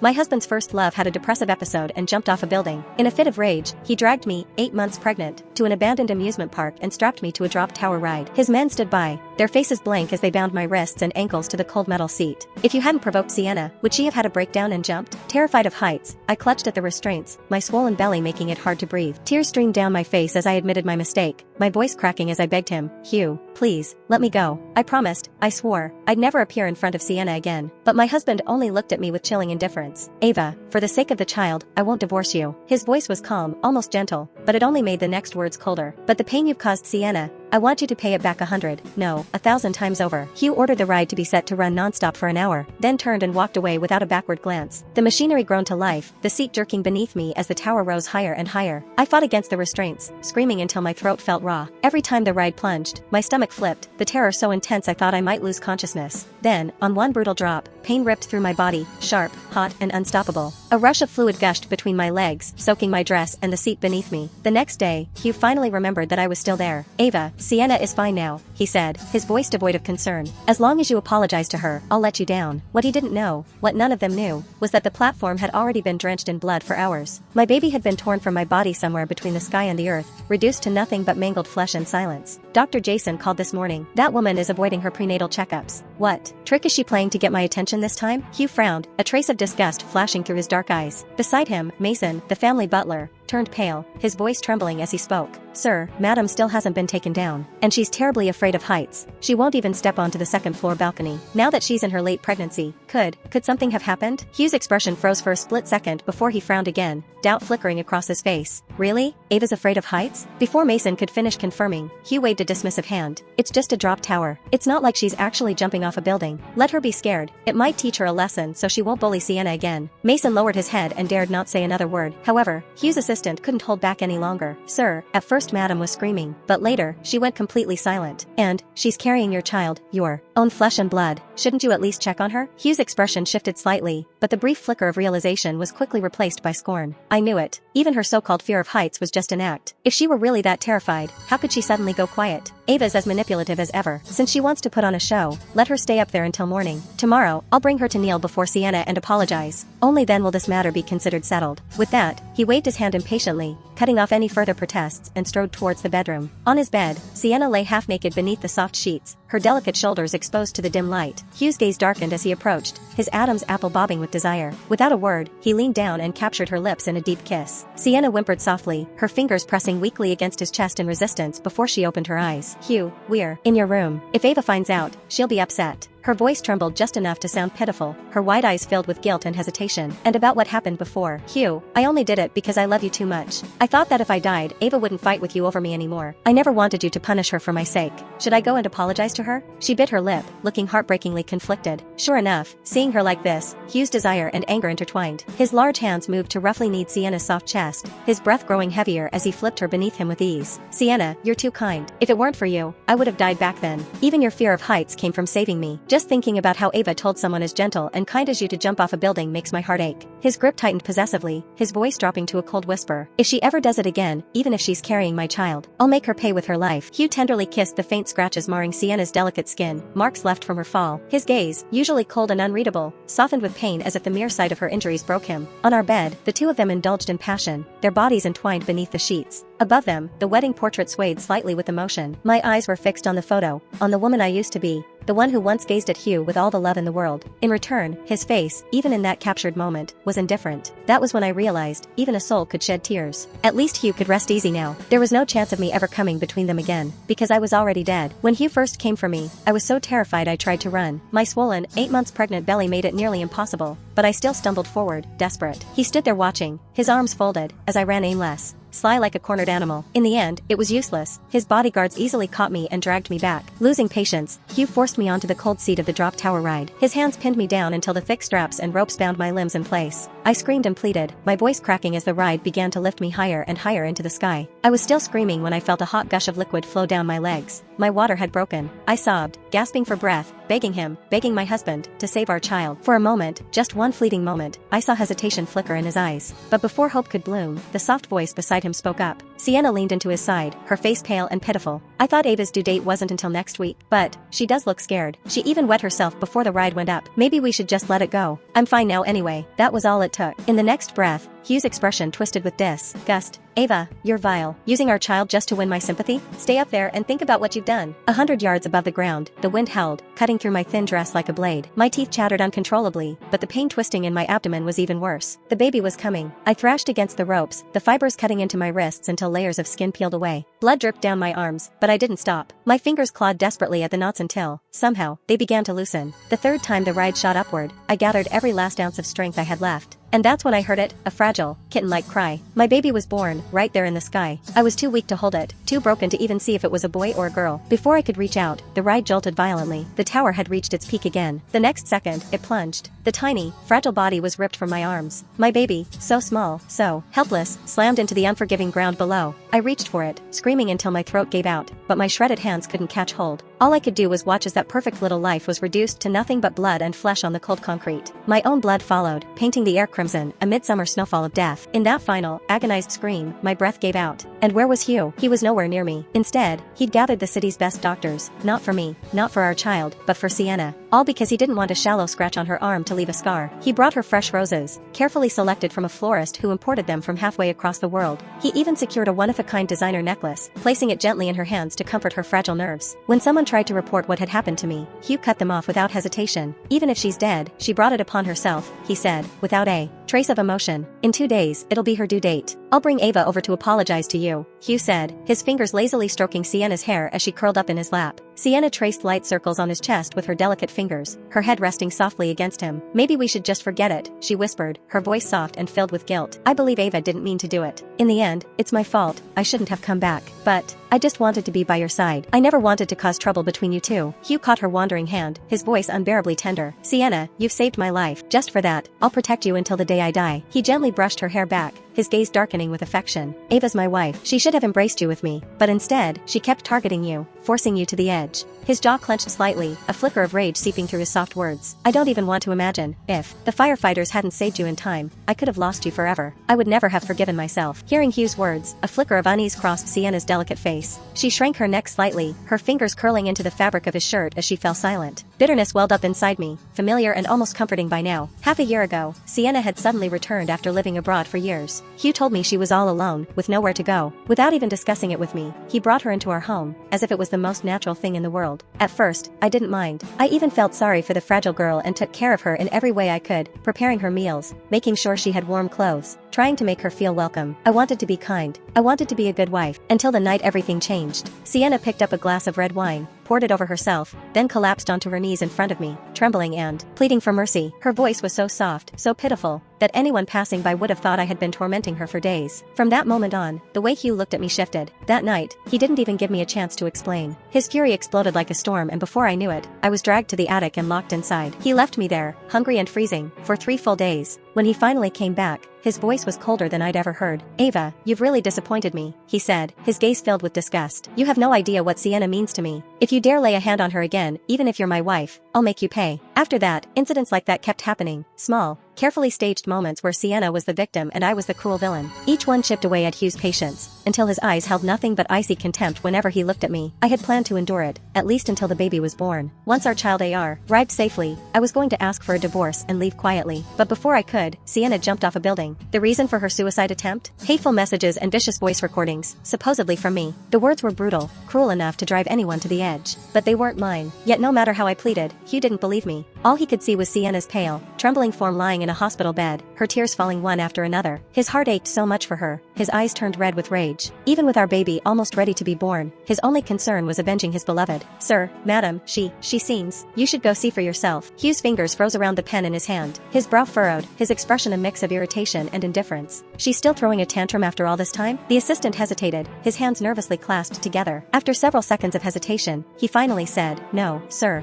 My husband's first love had a depressive episode and jumped off a building. In a fit of rage, he dragged me, 8 months pregnant, to an abandoned amusement park and strapped me to a drop tower ride. His men stood by, their faces blank as they bound my wrists and ankles to the cold metal seat. If you hadn't provoked Sienna, would she have had a breakdown and jumped? Terrified of heights, I clutched at the restraints, my swollen belly making it hard to breathe. Tears streamed down my face as I admitted my mistake, my voice cracking as I begged him, Hugh, please, let me go. I promised, I swore, I'd never appear in front of Sienna again. But my husband only looked at me with chilling indifference. Ava, for the sake of the child, I won't divorce you. His voice was calm, almost gentle, but it only made the next words colder. But the pain you've caused Sienna, I want you to pay it back 100, no, 1,000 times over. Hugh ordered the ride to be set to run non-stop for an hour, then turned and walked away without a backward glance. The machinery groaned to life, the seat jerking beneath me as the tower rose higher and higher. I fought against the restraints, screaming until my throat felt raw. Every time the ride plunged, my stomach flipped, the terror so intense I thought I might lose consciousness. Then, on one brutal drop, pain ripped through my body, sharp, hot, and unstoppable. A rush of fluid gushed between my legs, soaking my dress and the seat beneath me. The next day, Hugh finally remembered that I was still there. Ava, Sienna is fine now, he said, his voice devoid of concern. As long as you apologize to her, I'll let you down. What he didn't know, what none of them knew, was that the platform had already been drenched in blood for hours. My baby had been torn from my body somewhere between the sky and the earth, reduced to nothing but mangled flesh and silence. Dr. Jason called this morning. That woman is avoiding her prenatal checkups. What trick is she playing to get my attention this time? Hugh frowned, a trace of disgust flashing through his dark eyes. Beside him, Mason, the family butler, turned pale, his voice trembling as he spoke. Sir, Madam still hasn't been taken down. And she's terribly afraid of heights. She won't even step onto the second-floor balcony. Now that she's in her late pregnancy, could something have happened? Hugh's expression froze for a split second before he frowned again, doubt flickering across his face. Really? Ava's afraid of heights? Before Mason could finish confirming, Hugh waved a dismissive hand. It's just a drop tower. It's not like she's actually jumping off a building. Let her be scared. It might teach her a lesson so she won't bully Sienna again. Mason lowered his head and dared not say another word. However, Hugh's assistant couldn't hold back any longer. Sir, at first Madam was screaming, but later, she went completely silent. And, she's carrying your child, your own flesh and blood. Shouldn't you at least check on her? Hugh's expression shifted slightly, but the brief flicker of realization was quickly replaced by scorn. I knew it. Even her so-called fear of heights was just an act. If she were really that terrified, how could she suddenly go quiet? Ava's as manipulative as ever. Since she wants to put on a show, let her stay up there until morning. Tomorrow, I'll bring her to kneel before Sienna and apologize. Only then will this matter be considered settled. With that, he waved his hand impatiently, cutting off any further protests, and strode towards the bedroom. On his bed, Sienna lay half-naked beneath the soft sheets, her delicate shoulders exposed to the dim light. Hugh's gaze darkened as he approached, his Adam's apple bobbing with desire. Without a word, he leaned down and captured her lips in a deep kiss. Sienna whimpered softly, her fingers pressing weakly against his chest in resistance before she opened her eyes. Hugh, we're in your room. If Ava finds out, she'll be upset. Her voice trembled just enough to sound pitiful, her wide eyes filled with guilt and hesitation. And about what happened before. Hugh, I only did it because I love you too much. I thought that if I died, Ava wouldn't fight with you over me anymore. I never wanted you to punish her for my sake. Should I go and apologize to her? She bit her lip, looking heartbreakingly conflicted. Sure enough, seeing her like this, Hugh's desire and anger intertwined. His large hands moved to roughly knead Sienna's soft chest, his breath growing heavier as he flipped her beneath him with ease. Sienna, you're too kind. If it weren't for you, I would have died back then. Even your fear of heights came from saving me. Just thinking about how Ava told someone as gentle and kind as you to jump off a building makes my heart ache. His grip tightened possessively, his voice dropping to a cold whisper. If she ever does it again, even if she's carrying my child, I'll make her pay with her life. Hugh tenderly kissed the faint scratches marring Sienna's delicate skin, marks left from her fall. His gaze, usually cold and unreadable, softened with pain as if the mere sight of her injuries broke him. On our bed, the two of them indulged in passion, their bodies entwined beneath the sheets. Above them, the wedding portrait swayed slightly with emotion. My eyes were fixed on the photo, on the woman I used to be, the one who once gazed at Hugh with all the love in the world. In return, his face, even in that captured moment, was indifferent. That was when I realized, even a soul could shed tears. At least Hugh could rest easy now. There was no chance of me ever coming between them again, because I was already dead. When Hugh first came for me, I was so terrified I tried to run. My swollen, 8 months pregnant belly made it nearly impossible, but I still stumbled forward, desperate. He stood there watching, his arms folded, as I ran aimless. Sly like a cornered animal. In the end, it was useless. His bodyguards easily caught me and dragged me back. Losing patience, Hugh forced me onto the cold seat of the drop tower ride. His hands pinned me down until the thick straps and ropes bound my limbs in place. I screamed and pleaded, my voice cracking as the ride began to lift me higher and higher into the sky. I was still screaming when I felt a hot gush of liquid flow down my legs. My water had broken. I sobbed, gasping for breath, begging him, begging my husband, to save our child. For a moment, just one fleeting moment, I saw hesitation flicker in his eyes. But before hope could bloom, the soft voice beside him spoke up. Sienna leaned into his side, her face pale and pitiful. I thought Ava's due date wasn't until next week, but she does look scared. She even wet herself before the ride went up. Maybe we should just let it go. I'm fine now anyway. That was all it took. In the next breath, Hugh's expression twisted with disgust. Ava, you're vile. Using our child just to win my sympathy? Stay up there and think about what you've done. 100 yards above the ground, the wind howled, cutting through my thin dress like a blade. My teeth chattered uncontrollably, but the pain twisting in my abdomen was even worse. The baby was coming. I thrashed against the ropes, the fibers cutting into my wrists until layers of skin peeled away. Blood dripped down my arms, but I didn't stop. My fingers clawed desperately at the knots until, somehow, they began to loosen. The third time the ride shot upward, I gathered every last ounce of strength I had left. And that's when I heard it, a fragile, kitten-like cry. My baby was born, right there in the sky. I was too weak to hold it, too broken to even see if it was a boy or a girl. Before I could reach out, the ride jolted violently. The tower had reached its peak again. The next second, it plunged. The tiny, fragile body was ripped from my arms. My baby, so small, so helpless, slammed into the unforgiving ground below. I reached for it, screaming until my throat gave out, but my shredded hands couldn't catch hold. All I could do was watch as that perfect little life was reduced to nothing but blood and flesh on the cold concrete. My own blood followed, painting the air crimson, a midsummer snowfall of death. In that final, agonized scream, my breath gave out. And where was Hugh? He was nowhere near me. Instead, he'd gathered the city's best doctors, not for me, not for our child, but for Sienna. All because he didn't want a shallow scratch on her arm to leave a scar. He brought her fresh roses, carefully selected from a florist who imported them from halfway across the world. He even secured a one-of-a-kind designer necklace, placing it gently in her hands to comfort her fragile nerves. When someone tried to report what had happened to me, Hugh cut them off without hesitation. Even if she's dead, she brought it upon herself, he said, without a trace of emotion. In 2 days, it'll be her due date. I'll bring Ava over to apologize to you, Hugh said, his fingers lazily stroking Sienna's hair as she curled up in his lap. Sienna traced light circles on his chest with her delicate fingers, her head resting softly against him. Maybe we should just forget it, she whispered, her voice soft and filled with guilt. I believe Ava didn't mean to do it. In the end, it's my fault. I shouldn't have come back. But I just wanted to be by your side. I never wanted to cause trouble between you two. Hugh caught her wandering hand, his voice unbearably tender. Sienna, you've saved my life. Just for that, I'll protect you until the day I die. He gently brushed her hair back, his gaze darkening with affection. Ava's my wife. She should have embraced you with me. But instead, she kept targeting you, forcing you to the edge. His jaw clenched slightly, a flicker of rage seeping through his soft words. I don't even want to imagine, if the firefighters hadn't saved you in time, I could have lost you forever. I would never have forgiven myself. Hearing Hugh's words, a flicker of unease crossed Sienna's delicate face. She shrank her neck slightly, her fingers curling into the fabric of his shirt as she fell silent. Bitterness welled up inside me, familiar and almost comforting by now. Half a year ago, Sienna had suddenly returned after living abroad for years. Hugh told me she was all alone, with nowhere to go. Without even discussing it with me, he brought her into our home, as if it was the most natural thing in the world. At first, I didn't mind. I even felt sorry for the fragile girl and took care of her in every way I could, preparing her meals, making sure she had warm clothes, trying to make her feel welcome. I wanted to be kind. I wanted to be a good wife, until the night everything changed. Sienna picked up a glass of red wine, poured it over herself, then collapsed onto her knees in front of me, trembling and pleading for mercy. Her voice was so soft, so pitiful, that anyone passing by would have thought I had been tormenting her for days. From that moment on, the way Hugh looked at me shifted. That night, he didn't even give me a chance to explain. His fury exploded like a storm, and before I knew it, I was dragged to the attic and locked inside. He left me there, hungry and freezing, for 3 full days. When he finally came back, his voice was colder than I'd ever heard. Ava, you've really disappointed me, he said, his gaze filled with disgust. You have no idea what Sienna means to me. If you dare lay a hand on her again, even if you're my wife, I'll make you pay. After that, incidents like that kept happening. Small, carefully staged moments where Sienna was the victim and I was the cruel villain. Each one chipped away at Hugh's patience, until his eyes held nothing but icy contempt whenever he looked at me. I had planned to endure it, at least until the baby was born. Once our child arrived safely, I was going to ask for a divorce and leave quietly. But before I could, Sienna jumped off a building. The reason for her suicide attempt? Hateful messages and vicious voice recordings, supposedly from me. The words were brutal, cruel enough to drive anyone to the edge. But they weren't mine. Yet no matter how I pleaded, Hugh didn't believe me. All he could see was Sienna's pale, trembling form lying in a hospital bed, her tears falling one after another. His heart ached so much for her, his eyes turned red with rage. Even with our baby almost ready to be born, his only concern was avenging his beloved. Sir, madam, she seems. You should go see for yourself. Hugh's fingers froze around the pen in his hand, his brow furrowed, his expression a mix of irritation and indifference. She's still throwing a tantrum after all this time? The assistant hesitated, his hands nervously clasped together. After several seconds of hesitation, he finally said, No, sir,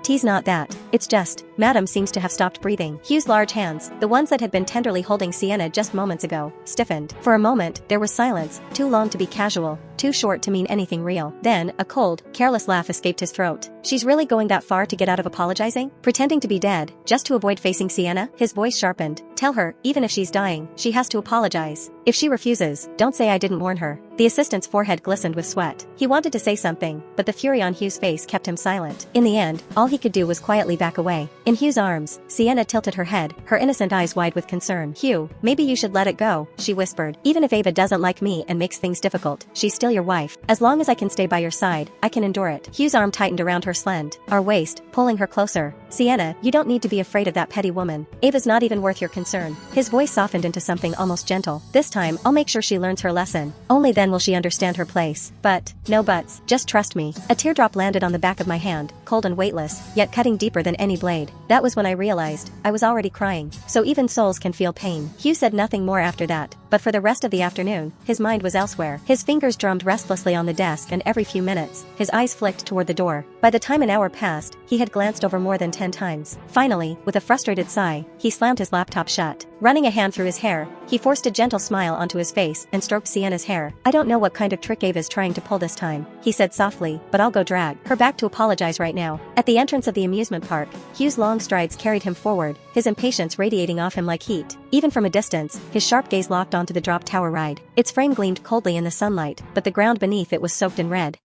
tease not that. It's just, Madam seems to have stopped breathing. Hugh's large hands, the ones that had been tenderly holding Sienna just moments ago, stiffened. For a moment, there was silence, too long to be casual, too short to mean anything real. Then, a cold, careless laugh escaped his throat. She's really going that far to get out of apologizing? Pretending to be dead, just to avoid facing Sienna? His voice sharpened. Tell her, even if she's dying, she has to apologize. If she refuses, don't say I didn't warn her. The assistant's forehead glistened with sweat. He wanted to say something, but the fury on Hugh's face kept him silent. In the end, all he could do was quietly back away. In Hugh's arms, Sienna tilted her head, her innocent eyes wide with concern. Hugh, maybe you should let it go, she whispered. Even if Ava doesn't like me and makes things difficult, she's still your wife. As long as I can stay by your side, I can endure it. Hugh's arm tightened around her our waist, pulling her closer. Sienna, you don't need to be afraid of that petty woman. Ava's not even worth your concern. His voice softened into something almost gentle. This time, I'll make sure she learns her lesson. Only then will she understand her place. But, no buts, just trust me. A teardrop landed on the back of my hand, cold and weightless, yet cutting deeper than any blade. That was when I realized, I was already crying. So even souls can feel pain. Hugh said nothing more after that, but for the rest of the afternoon, his mind was elsewhere. His fingers drummed restlessly on the desk, and every few minutes, his eyes flicked toward the door. By the time an hour passed, he had glanced over more than 10 times. Finally, with a frustrated sigh, he slammed his laptop shut. Running a hand through his hair, he forced a gentle smile onto his face and stroked Sienna's hair. I don't know what kind of trick Ava's trying to pull this time, he said softly, but I'll go drag her back to apologize right now. At the entrance of the amusement park, Hugh's long strides carried him forward, his impatience radiating off him like heat. Even from a distance, his sharp gaze locked onto the drop tower ride. Its frame gleamed coldly in the sunlight, but the ground beneath it was soaked in red.